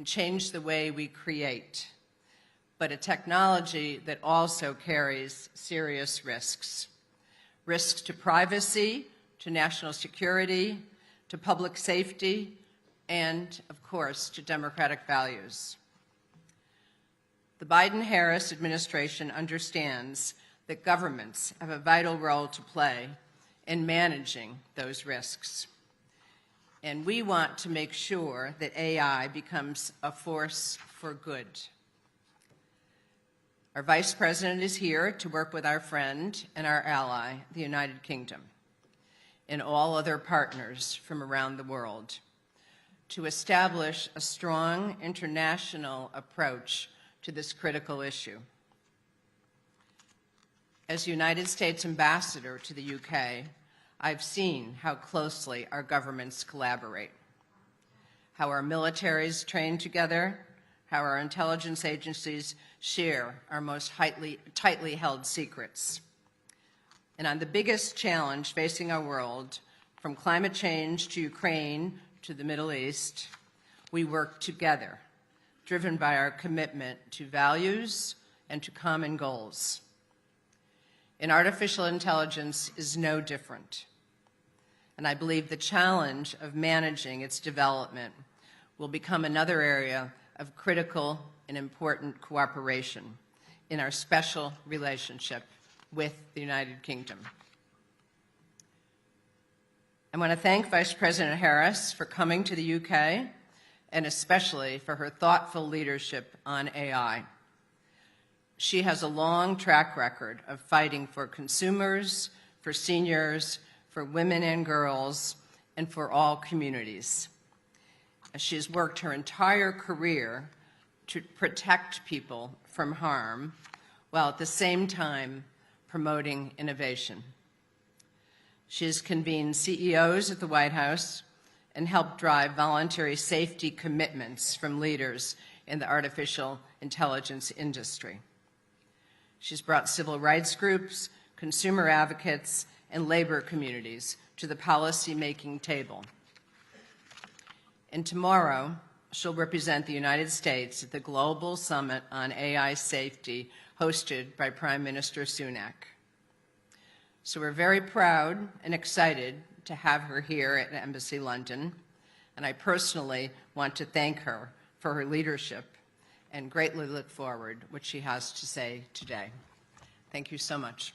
change the way we create, but a technology that also carries serious risks. Risks to privacy, to national security, to public safety, and, of course, to democratic values. The Biden-Harris administration understands that governments have a vital role to play in managing those risks. And we want to make sure that AI becomes a force for good. Our Vice President is here to work with our friend and our ally, the United Kingdom, and all other partners from around the world, to establish a strong international approach to this critical issue. As United States Ambassador to the UK, I've seen how closely our governments collaborate, how our militaries train together, how our intelligence agencies share our most tightly held secrets. And on the biggest challenge facing our world, from climate change to Ukraine to the Middle East, we work together, driven by our commitment to values and to common goals. And artificial intelligence is no different. And I believe the challenge of managing its development will become another area of critical and important cooperation in our special relationship with the United Kingdom. I want to thank Vice President Harris for coming to the UK, and especially for her thoughtful leadership on AI. She has a long track record of fighting for consumers, for seniors, for women and girls, and for all communities. She has worked her entire career to protect people from harm, while at the same time promoting innovation. She has convened CEOs at the White House and helped drive voluntary safety commitments from leaders in the artificial intelligence industry. She's brought civil rights groups, consumer advocates, and labor communities to the policy-making table. And tomorrow, she'll represent the United States at the Global Summit on AI Safety hosted by Prime Minister Sunak. So we're very proud and excited to have her here at Embassy London, and I personally want to thank her for her leadership and greatly look forward to what she has to say today. Thank you so much.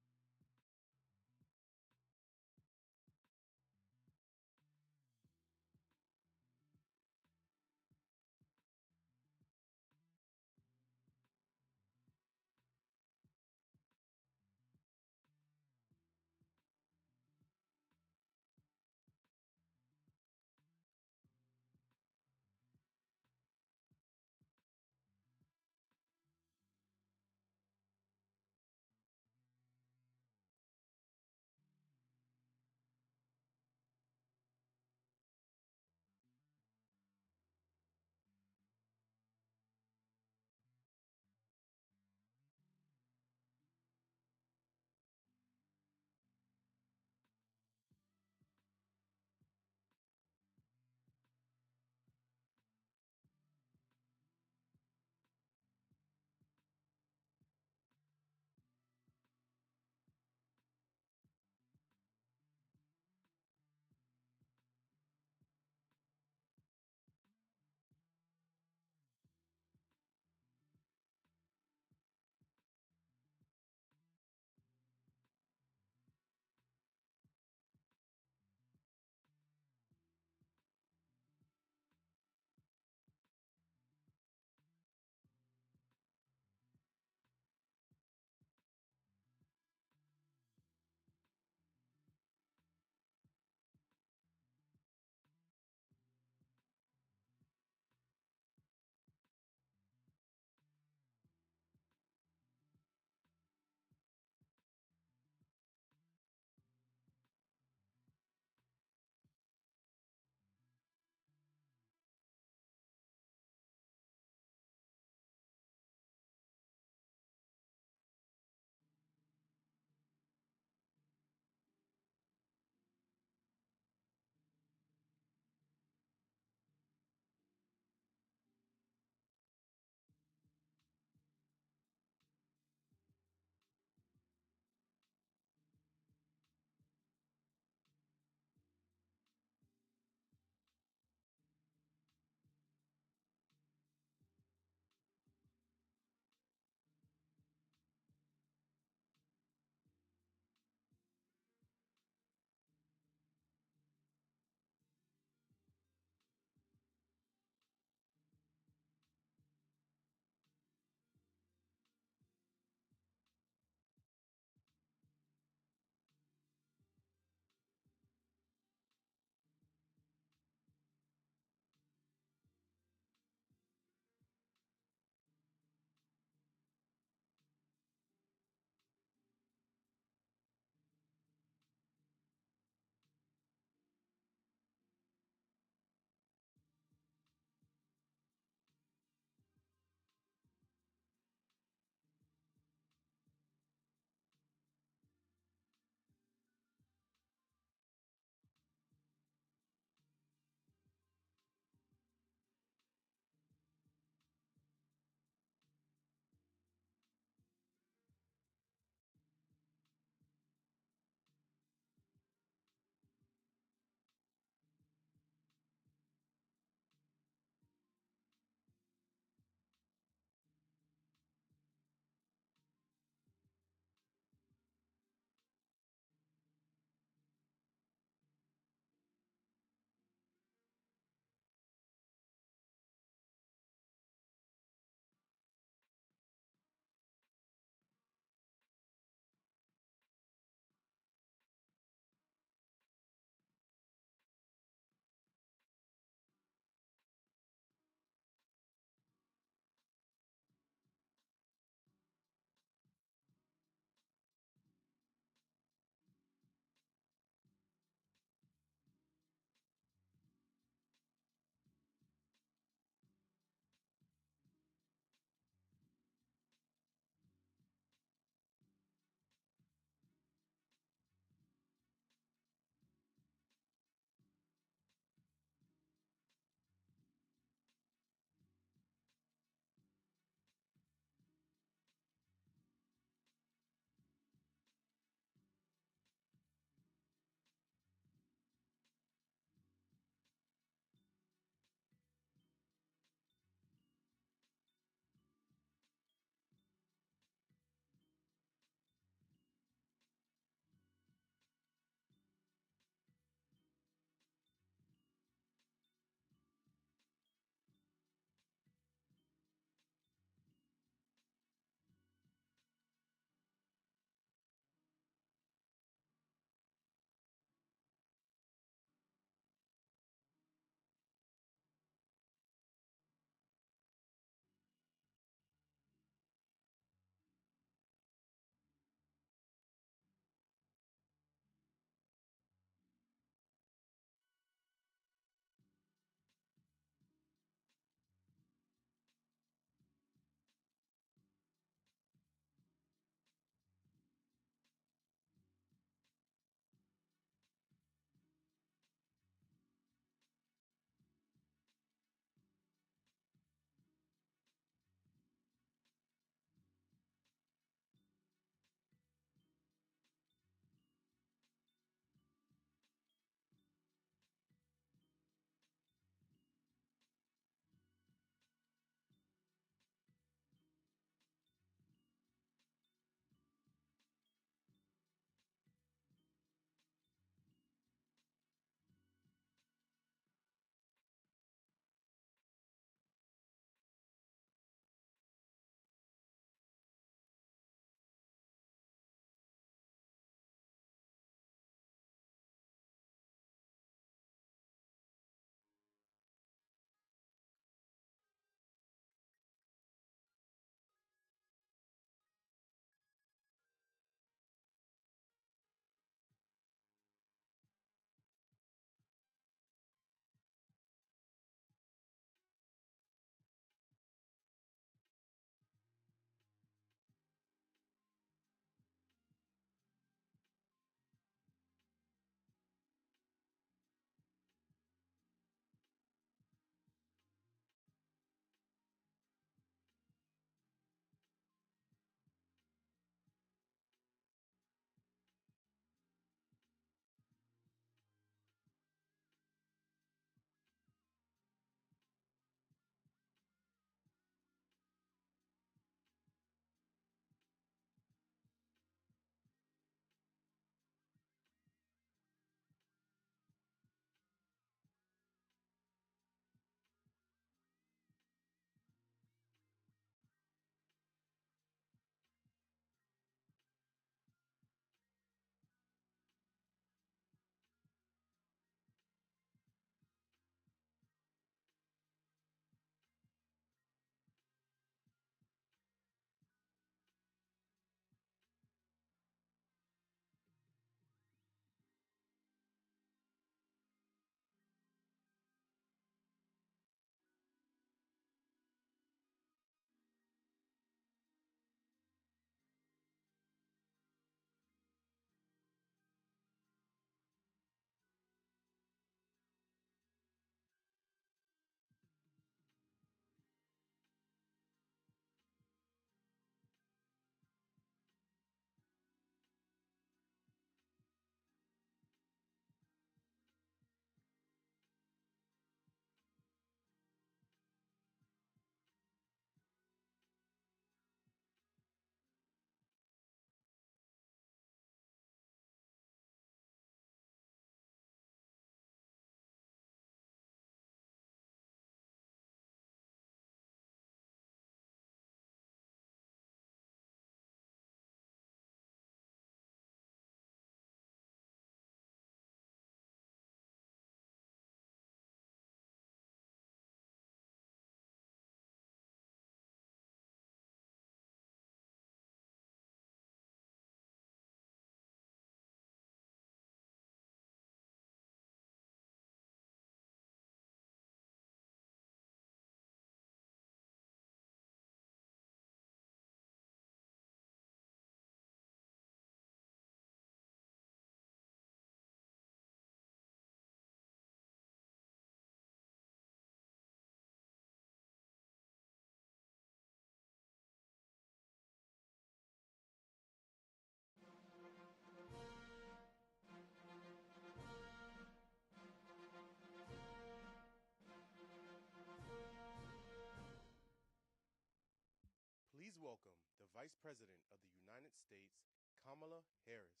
welcome the Vice President of the United States, Kamala Harris.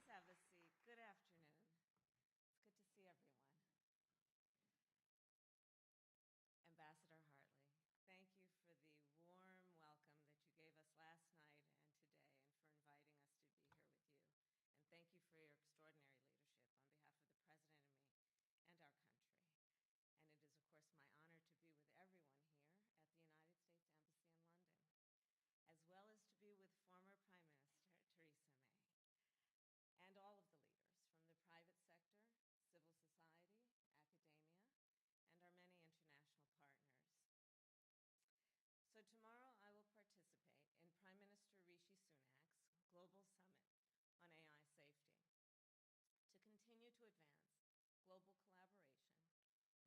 Have a seat. Good afternoon. It's good to see everyone. Ambassador Hartley, thank you for the warm welcome that you gave us last night and today, and for inviting us to be here with you. And thank you for your extraordinary leadership on behalf of the President and me and our country. And it is, of course, my honor to be with everyone here at the United States Embassy in London, as well as to be with former Prime Minister Theresa May, and all of the leaders from the private sector, civil society, academia, and our many international partners. So tomorrow I will participate in Prime Minister Rishi Sunak's Global Summit on AI safety to continue to advance global collaboration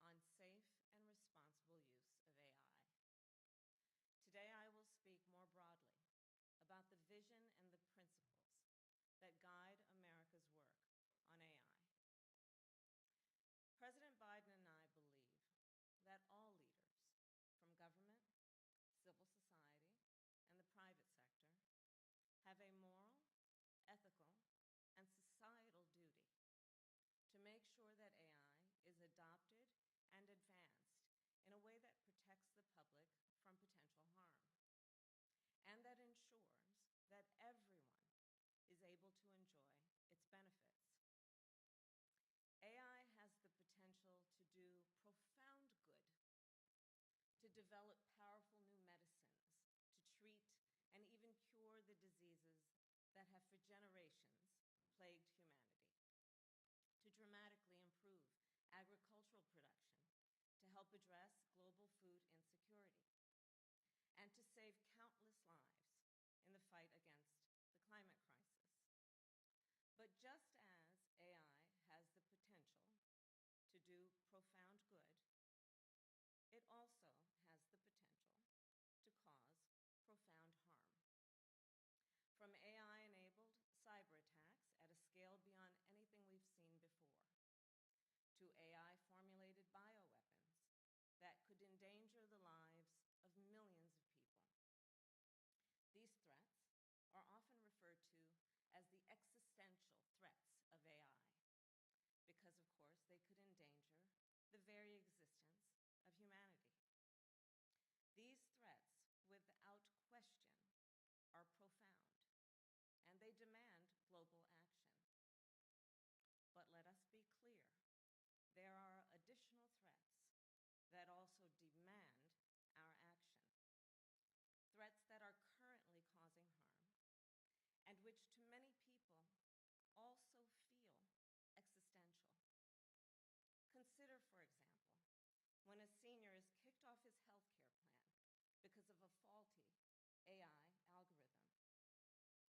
on safe and responsible use of AI. Today I will speak more broadly about the vision and the principles that guide America's work on AI. President Biden and I believe that all leaders, from government, civil society, and the private sector, have a moral, ethical, and societal duty to make sure that AI is adopted and advanced in a way that protects the public from potential harm, and that ensures that everyone is able to enjoy its benefits. AI has the potential to do profound good, to develop powerful new medicines, to treat and even cure the diseases that have for generations plagued humanity, to dramatically improve agricultural production, to help address global food insecurity, and to save countless lives in the fight against the climate crisis. But just as AI has the potential to do profound good, it also has the potential to cause profound harm. From AI-enabled cyber attacks at a scale beyond anything we've seen before, to AI-formulated bioweapons that could endanger the lives of millions of people. These threats are often referred to as the existential threats of AI, because, of course, they could endanger the very existence of humanity. These threats, without question, are profound, and they demand global action. But let us be clear, there are additional threats that also demand our action. Threats that are currently causing harm, and which to many people also feel existential. Consider, for example, when a senior is kicked off his health care plan because of a faulty AI algorithm.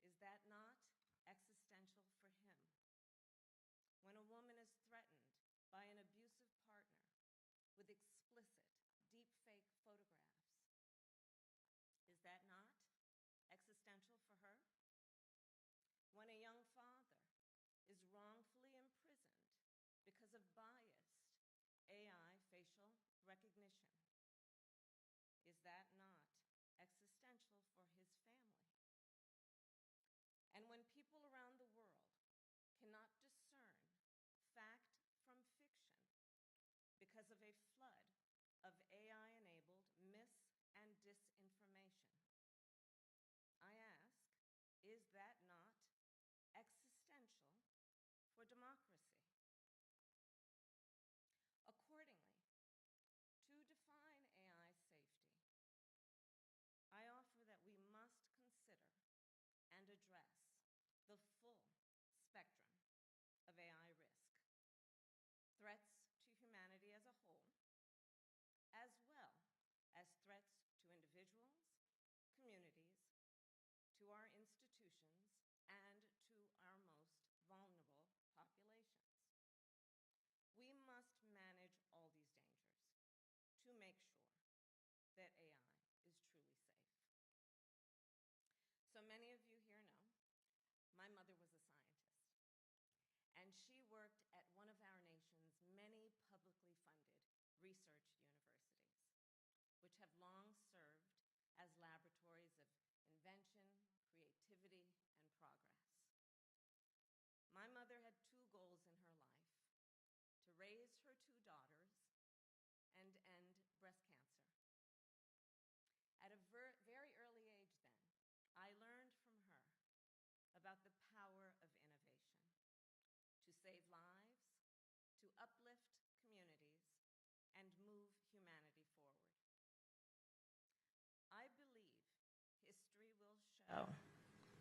Is that not existential for him? When a woman is threatened by an abusive partner with explicit, deepfake photographs, is that not existential for her? When a young father is wrongfully imprisoned because of biased AI facial recognition, is that not existential for his family? And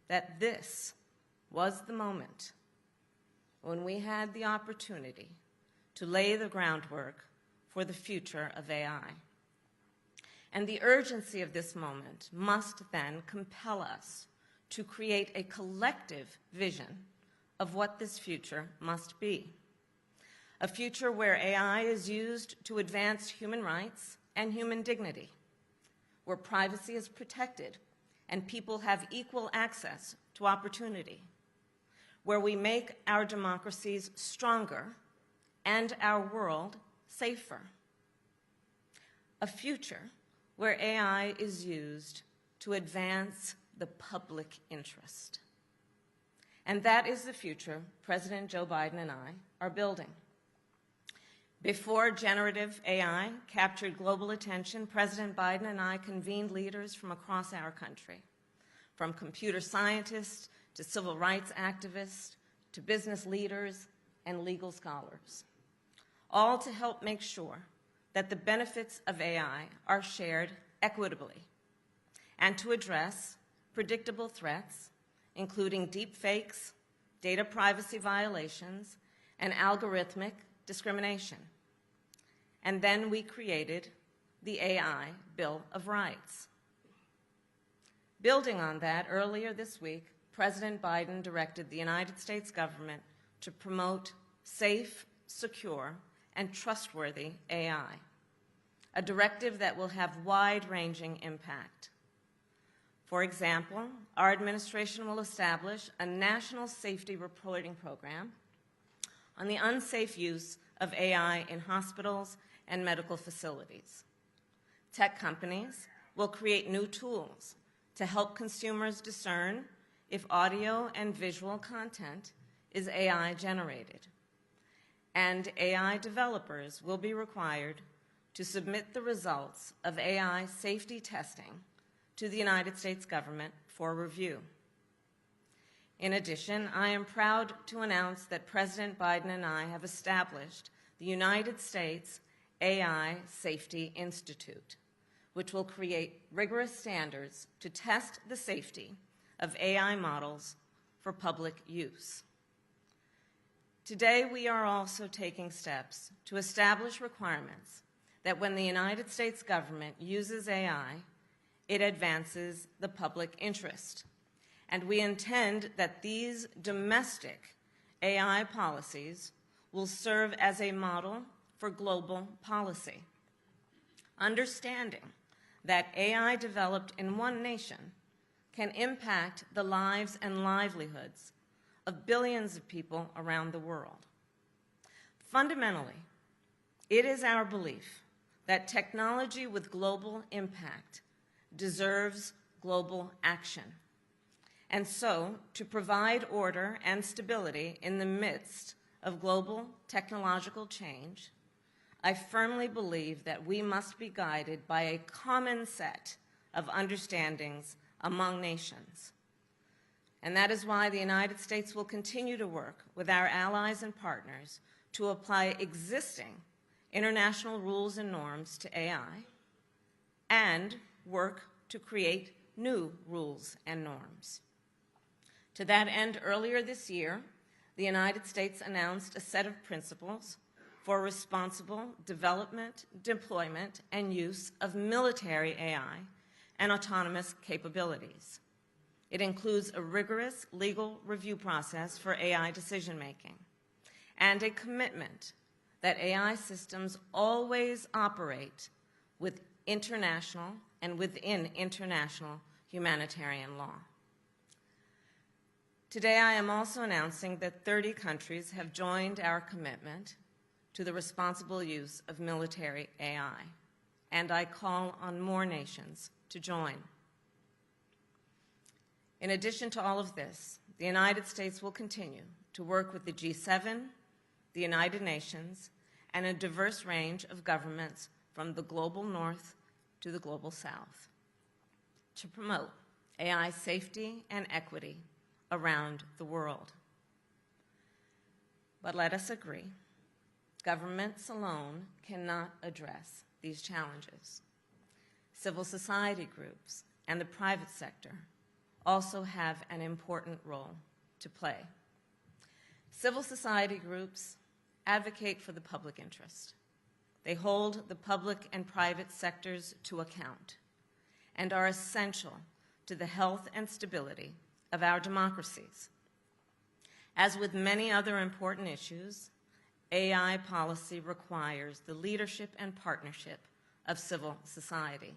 that this was the moment when we had the opportunity to lay the groundwork for the future of AI. And the urgency of this moment must then compel us to create a collective vision of what this future must be. A future where AI is used to advance human rights and human dignity, where privacy is protected and people have equal access to opportunity, where we make our democracies stronger and our world safer. A future where AI is used to advance the public interest. And that is the future President Joe Biden and I are building. Before generative AI captured global attention, President Biden and I convened leaders from across our country, from computer scientists to civil rights activists to business leaders and legal scholars, all to help make sure that the benefits of AI are shared equitably and to address predictable threats, including deep fakes, data privacy violations, and algorithmic discrimination. And then we created the AI Bill of Rights. Building on that, earlier this week, President Biden directed the United States government to promote safe, secure, and trustworthy AI, a directive that will have wide-ranging impact. For example, our administration will establish a national safety reporting program on the unsafe use of AI in hospitals and medical facilities. Tech companies will create new tools to help consumers discern if audio and visual content is AI generated. And AI developers will be required to submit the results of AI safety testing to the United States government for review. In addition, I am proud to announce that President Biden and I have established the United States AI Safety Institute, which will create rigorous standards to test the safety of AI models for public use. Today, we are also taking steps to establish requirements that when the United States government uses AI, it advances the public interest. And we intend that these domestic AI policies will serve as a model for global policy. Understanding that AI developed in one nation can impact the lives and livelihoods of billions of people around the world. Fundamentally, it is our belief that technology with global impact deserves global action. And so, to provide order and stability in the midst of global technological change, I firmly believe that we must be guided by a common set of understandings among nations. And that is why the United States will continue to work with our allies and partners to apply existing international rules and norms to AI and work to create new rules and norms. To that end, earlier this year, the United States announced a set of principles for responsible development, deployment, and use of military AI and autonomous capabilities. It includes a rigorous legal review process for AI decision-making and a commitment that AI systems always operate with international and within international humanitarian law. Today, I am also announcing that 30 countries have joined our commitment to the responsible use of military AI, and I call on more nations to join. In addition to all of this, the United States will continue to work with the G7, the United Nations, and a diverse range of governments from the global north to the global south to promote AI safety and equity around the world. But let us agree, governments alone cannot address these challenges. Civil society groups and the private sector also have an important role to play. Civil society groups advocate for the public interest. They hold the public and private sectors to account and are essential to the health and stability of our democracies. As with many other important issues, AI policy requires the leadership and partnership of civil society.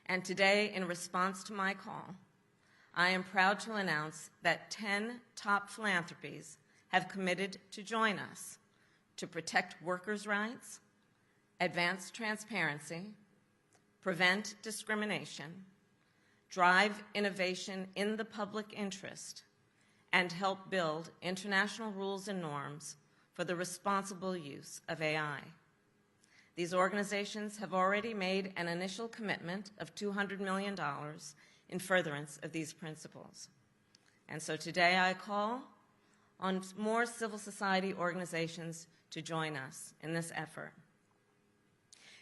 And today, in response to my call, I am proud to announce that 10 top philanthropies have committed to join us to protect workers' rights, advance transparency, prevent discrimination, drive innovation in the public interest, and help build international rules and norms for the responsible use of AI. These organizations have already made an initial commitment of $200 million in furtherance of these principles. And so today I call on more civil society organizations to join us in this effort.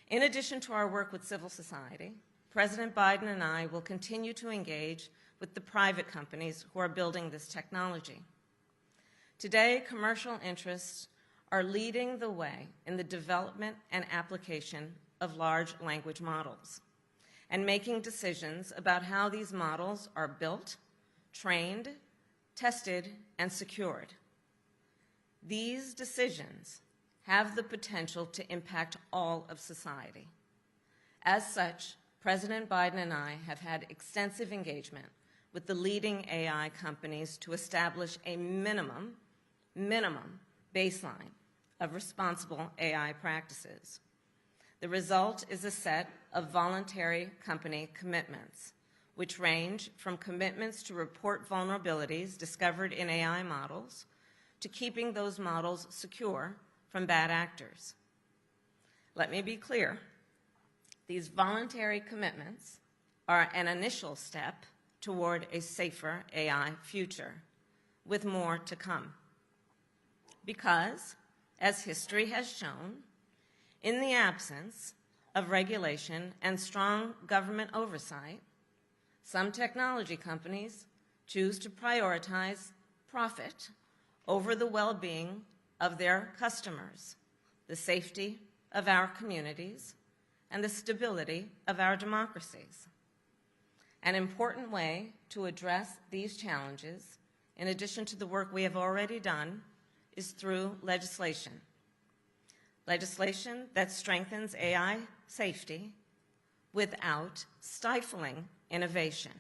In addition to our work with civil society, President Biden and I will continue to engage with the private companies who are building this technology. Today, commercial interests are leading the way in the development and application of large language models and making decisions about how these models are built, trained, tested, and secured. These decisions have the potential to impact all of society. As such, President Biden and I have had extensive engagement with the leading AI companies to establish a minimum baseline of responsible AI practices. The result is a set of voluntary company commitments, which range from commitments to report vulnerabilities discovered in AI models to keeping those models secure from bad actors. Let me be clear. These voluntary commitments are an initial step toward a safer AI future, with more to come. Because, as history has shown, in the absence of regulation and strong government oversight, some technology companies choose to prioritize profit over the well-being of their customers, the safety of our communities, and the stability of our democracies. An important way to address these challenges, in addition to the work we have already done, is through legislation. Legislation that strengthens AI safety without stifling innovation.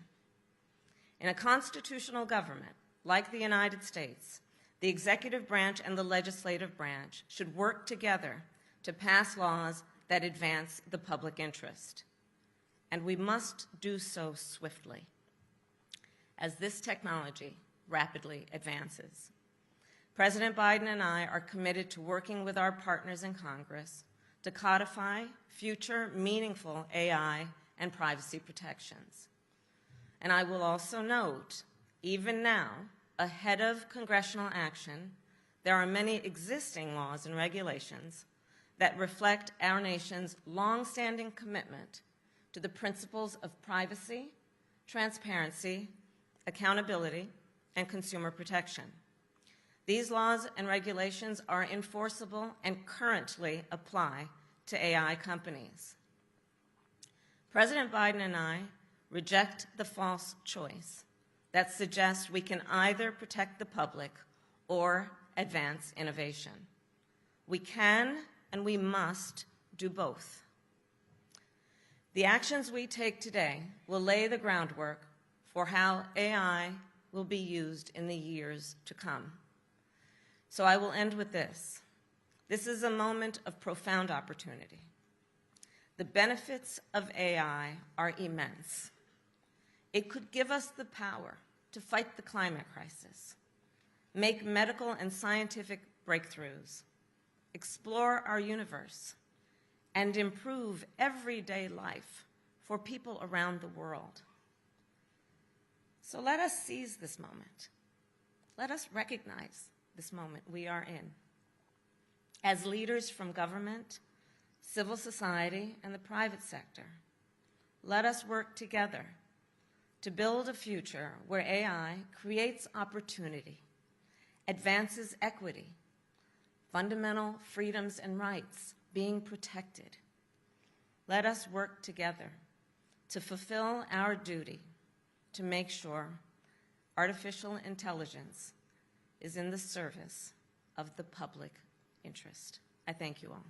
In a constitutional government like the United States, the executive branch and the legislative branch should work together to pass laws that advance the public interest. And we must do so swiftly as this technology rapidly advances. President Biden and I are committed to working with our partners in Congress to codify future meaningful AI and privacy protections. And I will also note, even now, ahead of congressional action, there are many existing laws and regulations that reflect our nation's long-standing commitment to the principles of privacy, transparency, accountability, and consumer protection. These laws and regulations are enforceable and currently apply to AI companies. President Biden and I reject the false choice that suggests we can either protect the public or advance innovation. We can and we must do both. The actions we take today will lay the groundwork for how AI will be used in the years to come. So I will end with this. This is a moment of profound opportunity. The benefits of AI are immense. It could give us the power to fight the climate crisis, make medical and scientific breakthroughs, explore our universe, and improve everyday life for people around the world. So let us seize this moment. Let us recognize this moment we are in. As leaders from government, civil society, and the private sector, let us work together to build a future where AI creates opportunity, advances equity, fundamental freedoms and rights being protected. Let us work together to fulfill our duty to make sure artificial intelligence is in the service of the public interest. I thank you all.